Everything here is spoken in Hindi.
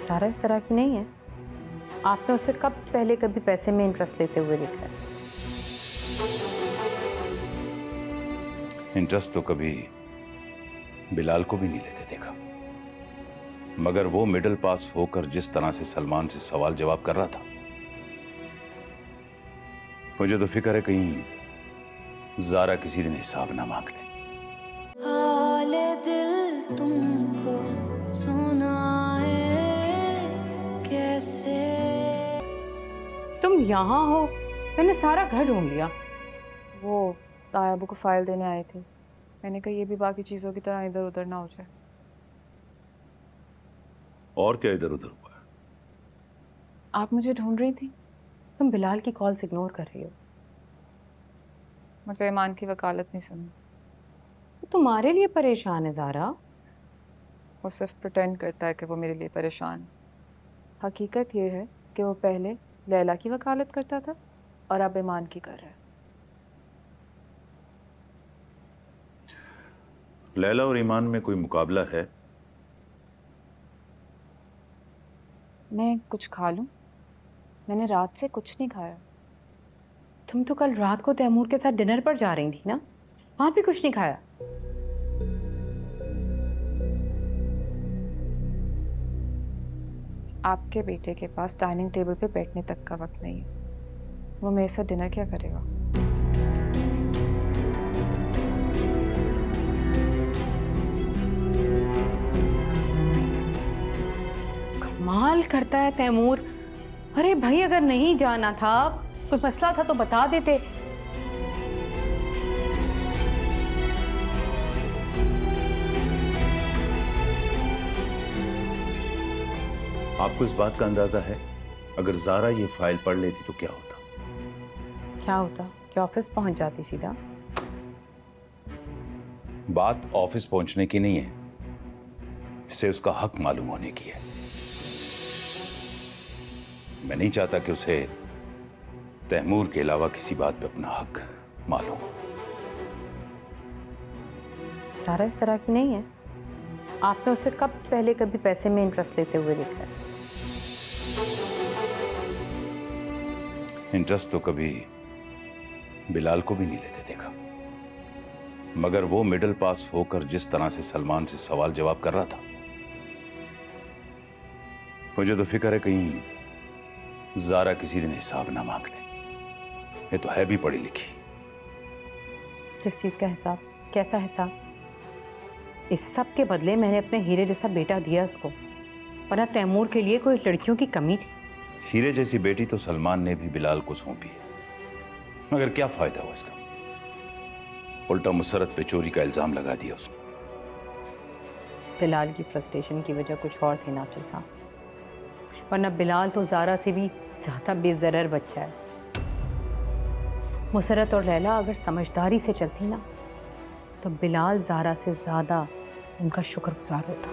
सारा इस तरह की नहीं है। आपने उसे कब पहले कभी पैसे में इंटरेस्ट लेते हुए देखा है? इंटरेस्ट तो कभी बिलाल को भी नहीं लेते देखा, मगर वो मिडिल पास होकर जिस तरह से सलमान से सवाल जवाब कर रहा था, मुझे तो फिक्र है कहीं जारा किसी दिन हिसाब ना मांग ले। हाले दिल तुमको सुनाए कैसे। तुम यहाँ हो? मैंने सारा घर ढूंढ लिया। वो तायाबू को फाइल देने आई थी। मैंने कहा ये भी बाकी चीज़ों की तरह इधर उधर ना हो जाए। और क्या इधर उधर हुआ है? आप मुझे ढूंढ रही थी? तुम बिलाल की कॉल्स इग्नोर कर रही हो। मुझे ईमान की वकालत नहीं सुननी। वो तुम्हारे लिए परेशान है ज़ारा। वो सिर्फ प्रिटेंड करता है कि वो मेरे लिए परेशान है। हकीकत ये है कि वो पहले लैला की वकालत करता था और अब ईमान की कर रहा है। लैला और ईमान में कोई मुकाबला है? मैं कुछ खा लूं? मैंने रात से कुछ नहीं खाया। तुम तो कल रात को तैमूर के साथ डिनर पर जा रही थी ना, वहां भी कुछ नहीं खाया? आपके बेटे के पास डाइनिंग टेबल पे बैठने तक का वक्त नहीं है। वो मेरे साथ डिनर क्या करेगा? कमाल करता है तैमूर। अरे भाई, अगर नहीं जाना था, कोई मसला था तो बता देते। आपको इस बात का अंदाजा है अगर जारा ये फाइल पढ़ लेती तो क्या होता? क्या होता? कि ऑफिस पहुंच जाती सीधा। बात ऑफिस पहुंचने की नहीं है, इसे उसका हक मालूम होने की है। मैं नहीं चाहता कि उसे तैमूर के अलावा किसी बात पे अपना हक मालूम हो। सारा इस तरह की नहीं है। आपने उसे कब पहले कभी पैसे में इंटरेस्ट लेते हुए देखा है? इंटरेस्ट तो कभी बिलाल को भी नहीं लेते देखा, मगर वो मिडिल पास होकर जिस तरह से सलमान से सवाल जवाब कर रहा था, मुझे तो फिक्र है कहीं जारा किसी दिन हिसाब ना मांग ले। ये तो है भी पढ़ी लिखी। किस चीज का हिसाब? कैसा हिसाब? इस सब के बदले मैंने अपने हीरे जैसा बेटा दिया उसको, वरना तैमूर के लिए कोई लड़कियों की कमी थी? हीरे जैसी बेटी तो सलमान ने भी बिलाल को सौंपी है, मगर क्या फायदा हुआ इसका? उल्टा मुसरत पे चोरी का इल्जाम लगा दिया उसने। बिलाल की फ्रस्ट्रेशन की वजह कुछ और थी नासिर साहब, वरना बिलाल तो जारा से भी ज्यादा बेजरर बच्चा है। मुसरत और लैला अगर समझदारी से चलती ना, तो बिलाल जारा से ज्यादा उनका शुक्रगुजार होता।